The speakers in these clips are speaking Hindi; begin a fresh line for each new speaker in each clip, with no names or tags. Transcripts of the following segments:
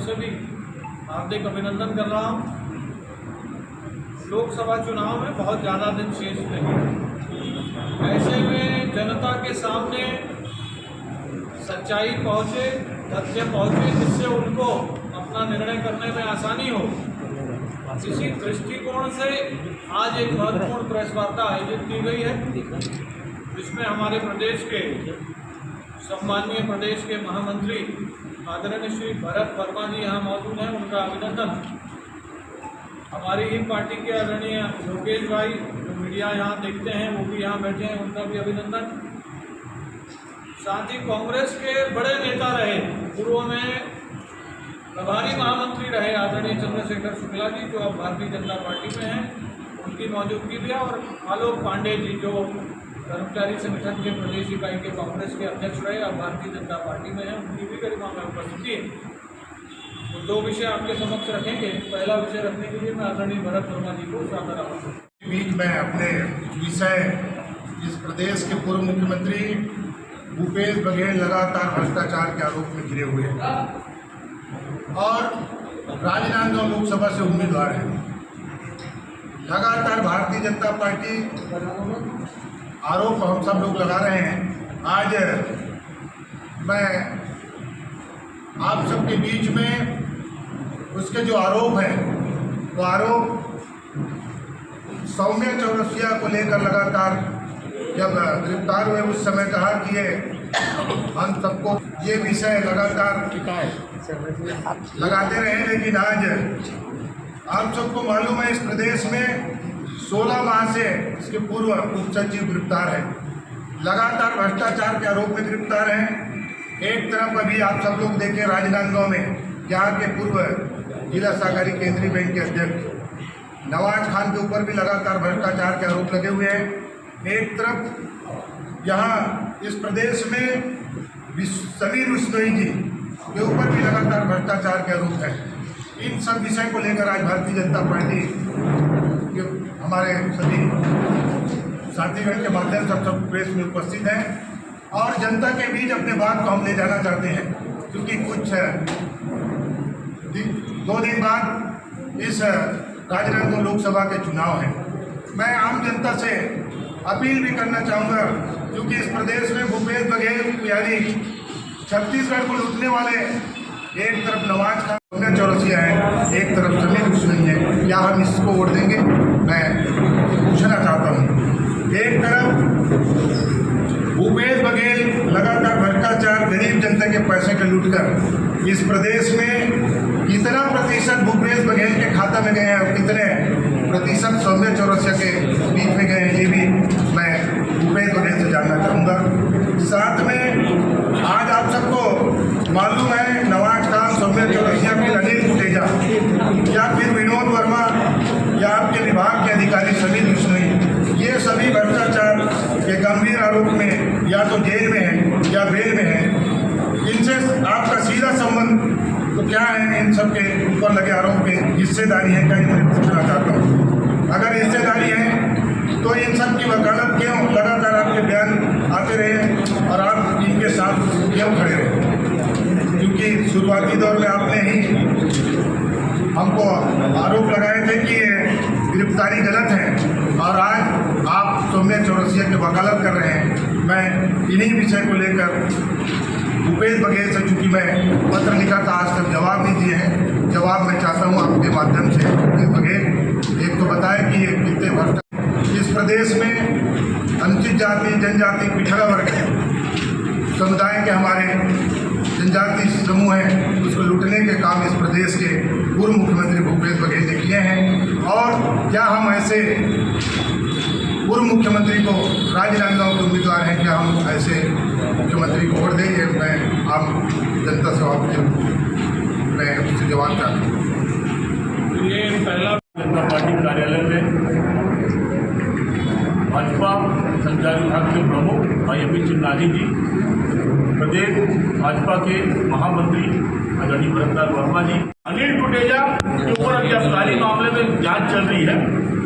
से भी हार्दिक अभिनंदन कर रहा हूँ। लोकसभा चुनाव में बहुत ज़्यादा दिन शेष नहीं, ऐसे में जनता के सामने सच्चाई पहुँचे, तथ्य पहुँचे, जिससे उनको अपना निर्णय करने में आसानी हो। इसी दृष्टिकोण से आज एक महत्वपूर्ण प्रेस वार्ता आयोजित की गई है, जिसमें हमारे प्रदेश के सम्माननीय प्रदेश के महामंत्री आदरणीय श्री भरत वर्मा जी यहाँ मौजूद हैं। उनका अभिनंदन। हमारी ही पार्टी के आदरणीय योगेश भाई, जो मीडिया यहाँ देखते हैं, वो भी यहाँ बैठे हैं, उनका भी अभिनंदन। साथ ही कांग्रेस के बड़े नेता रहे, पूर्व में प्रभारी महामंत्री रहे आदरणीय चंद्रशेखर शुक्ला जी, जो अब भारतीय जनता पार्टी में हैं, उनकी मौजूदगी भी है। और आलोक पांडे जी, जो कर्मचारी संगठन के प्रदेश इकाई के कांग्रेस के अध्यक्ष रहे, अब भारतीय जनता पार्टी में हैं, उनकी भी गरिमा में उपस्थिति है। तो दो विषय आपके समक्ष रखेंगे। पहला विषय रखने के लिए मैं आदरणीय भरत वर्मा जी को सादर आह्वान।
बीच में अपने विषय इस प्रदेश के पूर्व मुख्यमंत्री भूपेश बघेल लगातार भ्रष्टाचार के आरोप में घिरे हुए हैं और राजनांदगांव लोकसभा से उम्मीदवार हैं। लगातार भारतीय जनता पार्टी आरोप हम सब लोग लगा रहे हैं। आज मैं आप सबके बीच में उसके जो आरोप हैं, वो आरोप सौम्या चौरसिया को लेकर लगातार जब गिरफ्तार हुए उस समय कहा कि ये हम सबको ये विषय लगातार लगाते रहे, लेकिन आज आप सबको मालूम है इस प्रदेश में 16 माह से इसके पूर्व उप सचिव गिरफ्तार है, लगातार भ्रष्टाचार के आरोप में गिरफ्तार हैं। एक तरफ अभी आप सब लोग देखें राजनांदगांव में यहाँ के पूर्व जिला सहकारी केंद्रीय बैंक के अध्यक्ष नवाज खान के ऊपर भी लगातार भ्रष्टाचार के आरोप लगे हुए हैं। एक तरफ यहाँ इस प्रदेश में समीर बिश्नोई जी के ऊपर भी लगातार भ्रष्टाचार के आरोप हैं। इन सब विषय को लेकर आज भारतीय जनता पार्टी के हमारे सभी साथीगण के माध्यम से सब प्रेस में उपस्थित हैं और जनता के बीच अपने बात को हम ले जाना चाहते हैं, क्योंकि कुछ 2 दिन बाद इस राजनांदगांव लोकसभा के चुनाव हैं। मैं आम जनता से अपील भी करना चाहूँगा, क्योंकि इस प्रदेश में भूपेश बघेल यानी छत्तीसगढ़ को लूटने वाले एक तरफ नवाज खान सौम्या चौरसिया है, एक तरफ समीर बिश्नोई है। क्या हम इसको वोट देंगे? मैं पूछना चाहता हूँ। एक तरफ भूपेश बघेल लगातार भ्रष्टाचार, गरीब जनता के पैसे के लूटकर इस प्रदेश में कितना प्रतिशत भूपेश बघेल के खाता में गए हैं और कितने प्रतिशत सौम्या चौरसिया के बीच में गए हैं, ये भी मैं भूपेश बघेल से जानना चाहूँगा। साथ में आज आप सबको मालूम है नवाज खान, सौम्या चौरसिया, फिर अनिल टुटेजा या फिर विनोद वर्मा या आपके विभाग के अधिकारी समीर बिश्नोई, ये सभी भ्रष्टाचार के गंभीर आरोप में या तो जेल में है या बेल में है। इनसे आपका सीधा संबंध तो क्या है? इन सब के ऊपर लगे आरोप में हिस्सेदारी है क्या, ये मैं पूछना चाहता हूँ। अगर हिस्सेदारी है तो इन सब की वकालत क्यों लगातार आपके बयान आते रहे और आप इनके साथ क्यों खड़े रहे? क्योंकि शुरुआती दौर में आपने ही हमको आरोप लगाए थे कि ये गिरफ्तारी गलत है और आज आप सौम्या चौरसिया की वकालत कर रहे हैं। मैं इन्हीं विषय को लेकर भूपेश बघेल से, चूँकि मैं पत्र लिखा था, आज तक जवाब नहीं दिए हैं, जवाब मैं चाहता हूँ आपके माध्यम से। भूपेश बघेल एक तो बताएं कि ये कितने भ्रष्टाचार इस प्रदेश में अनुसूचित जाति, जनजाति, पिछड़ा वर्ग समुदाय के हमारे जनजाति समूह हैं, उसको लूटने के काम इस प्रदेश के पूर्व मुख्यमंत्री भूपेश बघेल ने किए हैं। और क्या हम ऐसे पूर्व मुख्यमंत्री को राजनांदगांव के उम्मीदवार हैं, क्या हम ऐसे मुख्यमंत्री को वोट देंगे? मैं आम जनता से आपके मैं उससे जवाब चाहता हूँ।
ये पहला
जनता पार्टी कार्यालय में भाजपा संचार विभाग के प्रमुख भाई अमित चिन्नाजी जी, प्रदेश भाजपा के महामंत्री आदरणीय भरत वर्मा जी, अनिल टुटेजा के ऊपर अभी अबकारी मामले में जांच चल रही है।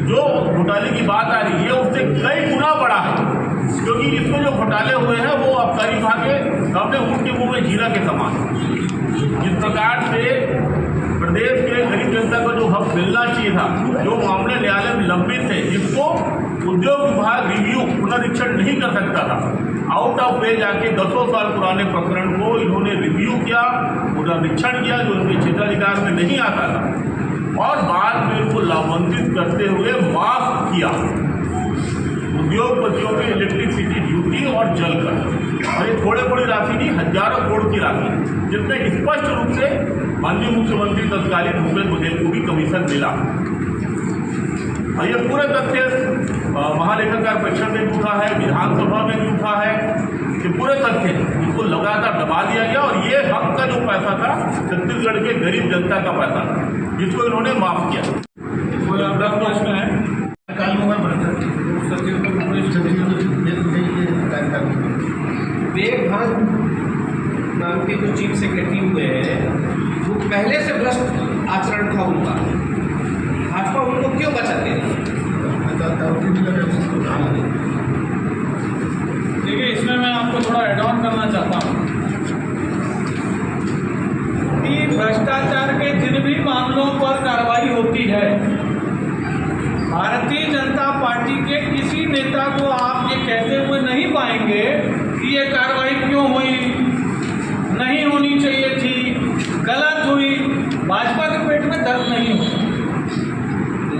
जो घोटाले की बात आ रही है उससे कई गुना बड़ा है। क्योंकि इसमें जो घोटाले हुए हैं वो आबकारी विभाग के अपने ऊँट के मुंह में जीरा के समान। जिस प्रकार से प्रदेश के गरीब जनता को जो हक मिलना चाहिए था, जो मामले न्यायालय में लंबित थे, जिसको उद्योग विभाग रिव्यू पुनरीक्षण नहीं कर सकता था, आउट ऑफ वे जाके 10 साल पुराने प्रकरण को इन्होंने रिव्यू किया, पुनरीक्षण किया, जो उनके क्षेत्राधिकार में नहीं आता था, और बाद में उनको लाभान्वित करते हुए माफ किया उद्योगपतियों के इलेक्ट्रिसिटी ड्यूटी और जल कर। और ये थोड़ी राशि नहीं, हजारों करोड़ की राशि, जिसमें स्पष्ट रूप से माननीय मुख्यमंत्री तत्कालीन भूपेश बघेल को भी कमीशन मिला। और ये पूरे तथ्य महालेखाकार परिषद में भी उठा है, विधानसभा में भी उठा है, ये पूरे तथ्य इसको लगातार दबा दिया गया। और ये हक का जो पैसा था छत्तीसगढ़ के गरीब जनता का पैसा था, जिसको इन्होंने माफ किया।
कोई आपका प्रश्न है?
विवेक भान नाम के जो चीफ सेक्रेटरी हुए हैं, वो पहले से भ्रष्ट आचरण था उनका, भाजपा उनको क्यों बचाते हैं?
देखिए, इसमें मैं आपको थोड़ा एड ऑन करना चाहता हूँ कि भ्रष्टाचार के जिन भी मामलों पर कार्रवाई होती है, भारतीय जनता पार्टी के किसी नेता को आप ये कहते हुए नहीं पाएंगे कि ये कार्रवाई क्यों हुई, नहीं होनी चाहिए थी, गलत हुई। भाजपा के पेट में दर्द नहीं होता,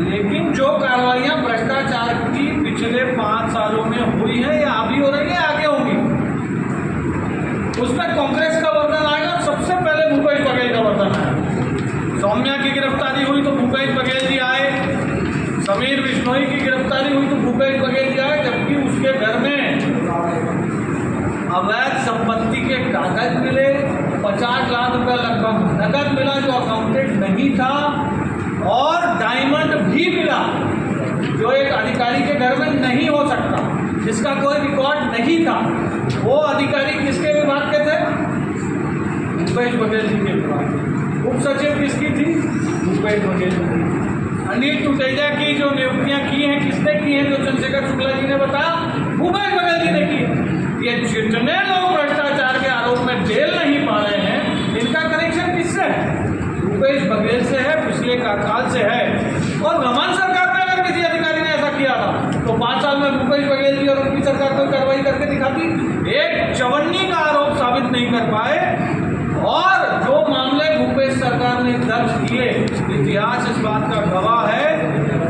लेकिन जो कार्रवाइयां भ्रष्टाचार की पिछले 5 सालों में हुई है या अभी हो रही है, आगे होंगी, उसमें कांग्रेस का वर्णन आएगा। सबसे पहले भूपेश बघेल का वर्णन आएगा। सौम्या की गिरफ्तारी हुई तो भूपेश बघेल जी आए, समीर बिश्नोई की गिरफ्तारी हुई तो भूपेश बघेल जी आए, जबकि उसके घर में अवैध संपत्ति के कागज मिले, 50 लाख रुपया लगभग नकद मिला जो अकाउंटेड नहीं था, और डायमंड भी मिला जो एक अधिकारी के घर में नहीं हो सकता, जिसका कोई रिकॉर्ड नहीं था। वो अधिकारी किसके विभाग के थे? भूपेश बघेल जी के विभाग। उप सचिव किसकी थी? भूपेश बघेल जी। अनिल टुटेजा की जो नियुक्तियां की हैं, किसने की हैं? जो चंद्रशेखर शुक्ला जी ने बताया, भूपेश बघेल जी ने की। ये जितने लोग भ्रष्टाचार के आरोप में जेल नहीं पा रहे हैं, इनका कनेक्शन किससे है? भूपेश बघेल से है, पिछले काल से है। और रमन सरकार में अगर किसी अधिकारी ने ऐसा किया था तो 5 साल में भूपेश बघेल जी और उनकी सरकार को कार्रवाई करके दिखाती। एक चवन्नी का आरोप साबित नहीं कर पाए, और जो मामले भूपेश सरकार ने दर्ज किए, इतिहास इस बात का गवाह है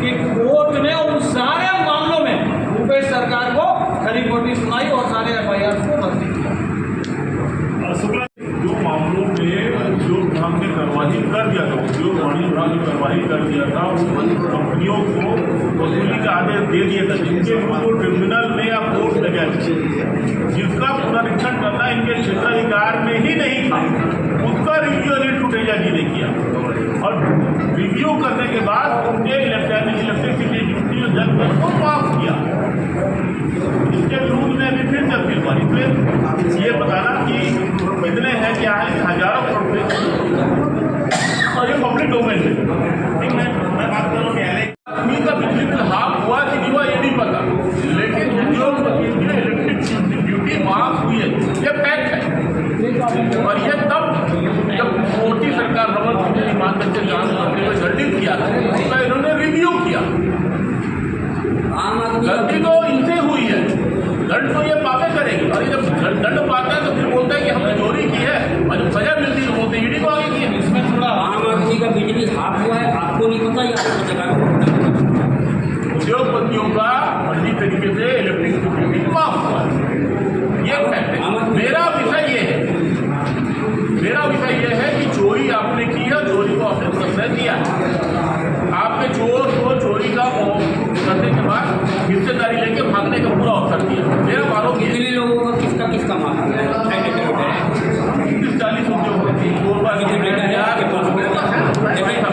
कि कोर्ट ने उन सारे मामलों में भूपेश सरकार को खरी खोटी सुनाई और सारे FIR को रद्द किया।
जो मामलों में उद्योग विभाग ने कार्रवाई कर दिया था, उद्योग वाणिज्य विभाग ने कार्रवाई कर दिया था, उन कंपनियों को वसूली का आदेश दे दिया था, जिनके विरुद्ध ट्रिब्यूनल में या कोर्ट में गए, जिसका पुनरीक्षण करना इनके क्षेत्राधिकार में ही नहीं था, उसका रिव्यू अनिल टुटेजा जी ने किया। और रिव्यू करने के बाद उनके इलेक्ट्रिसिटी ड्यूटी जो जज कर को माफ किया। इसके विरुद्ध में अभी फिर जब गिरवाई, फिर ये बताना कि कितने हैं, क्या है, हजारों करोड़ रुपये, और ये पब्लिक डोमेन में। मैं बात कर रहा हूँ न्यायालय का बिजली बिल हाफ हुआ कि नहीं हुआ ये नहीं पता, लेकिन उद्योगपति की इलेक्ट्रिसिटी ड्यूटी माफ हुई है, ये फैक्ट है। और ये तब जब मोदी सरकार रमन सिंह ने ईमानदारी से काम करते हुए दंडित किया, उसका इन्होंने रिव्यू किया। गलती तो इनसे हुई है, दंड तो ये पापे करेगी, और ये जब दंड पाता है तो फिर बोलता है कि हमने चोरी की है, और जब सजा मिलती है बोलते ईडी को आगे की है। इसमें थोड़ा
आम आदमी का बिजली हाफ हुआ है, आपको नहीं पता या आपको जगह?
उद्योगपतियों का फर्जी तरीके से इलेक्ट्रिसिटी माफ हुआ है, ये फैक्ट है। मेरा विषय ये है कि चोरी आपने की है, चोरी को आपने प्रश्रय दिया, आपने चोर को चोरी का करने के बाद हिस्सेदारी लेके भागने का पूरा अवसर दिया। मेरा आरोप है
कितने लोगों का किसका माफ किया है?
30-40 उद्योगपति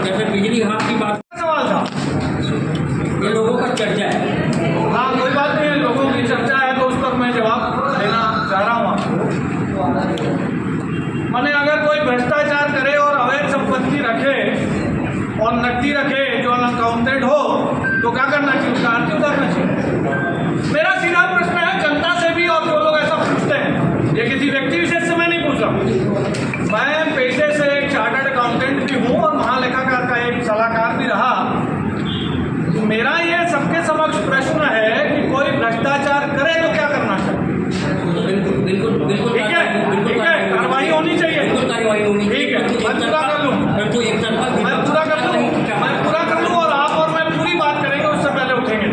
जैसे बिजली हाफ की बात
सवाल था,
ये लोगों का चर्चा है।
हाँ, कोई बात नहीं है, लोगों की चर्चा है तो उस पर मैं जवाब देना चाह रहा हूँ आपको। मैंने अगर कोई भ्रष्टाचार करे और अवैध संपत्ति रखे और नकदी रखे जो अनअकाउंटेड हो, तो क्या करना चाहिए? उसका आरती उतारना चाहिए। मेरा सीधा प्रश्न है, ये किसी व्यक्ति विशेष से मैं नहीं पूछ रहा। मैं पेशे से एक चार्टर्ड अकाउंटेंट भी हूँ और महालेखाकार का एक सलाहकार भी रहा। तो मेरा ये सबके समक्ष प्रश्न है कि कोई भ्रष्टाचार करे तो क्या करना चाहिए?
बिल्कुल
ठीक है, कार्रवाई होनी चाहिए।
कार्रवाई होनी
ठीक है, मैं पूरा कर लूँ, मैं पूरा कर लूँ और आप और मैं पूरी बात करेंगे, उससे पहले उठेंगे।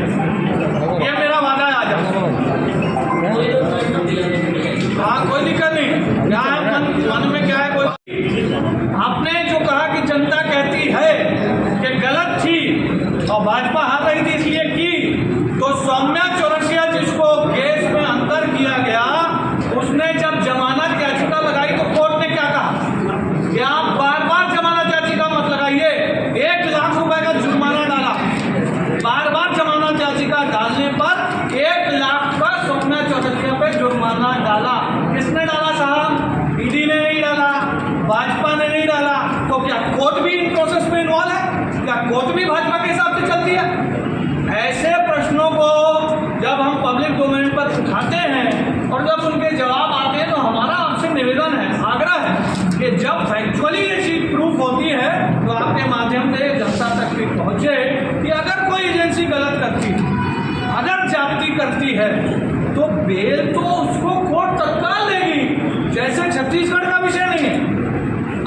ये मेरा वादा है। आ जाओ। हाँ, कोई दिक्कत नहीं। क्या है मन में क्या है? कोई आपने जो कहा कि जनता कहती है कि गलत थी और भाजपा हार रही थी इसलिए की, तो सौम्या चौरसिया जिसको केस में अंदर किया गया, उसने जब जमानत याचिका लगाई तो कोर्ट ने क्या कहा कि आप बार बार जमानत याचिका मत लगाइए। 1 लाख रुपए का जुर्माना डाला। बार बार जमानत याचिका डालने पर 1 लाख का सौम्या चौरसिया पे जुर्माना डाला। किसने डाला साहब? ईडी ने नहीं डाला, भाजपा ने नहीं डाला। तो क्या कोर्ट भी इन प्रोसेस में इन्वॉल्व है? क्या कोर्ट भी भाजपा के हिसाब से चलती है? ऐसे प्रश्नों को जब हम पब्लिक डोमेन पर उठाते हैं और जब उनके जवाब आते हैं, तो हमारा आपसे निवेदन है, आग्रह है कि जब फैक्चुअली ये चीज प्रूफ होती है तो आपके माध्यम से जनता तक भी पहुंचे कि अगर कोई एजेंसी गलत करती है, अगर जाति करती है, तो बेल तो उसको कोर्ट तत्काल देगी। जैसे छत्तीसगढ़ का विषय नहीं है।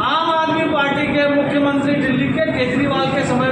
आम आदमी पार्टी के मुख्यमंत्री दिल्ली के केजरीवाल के समय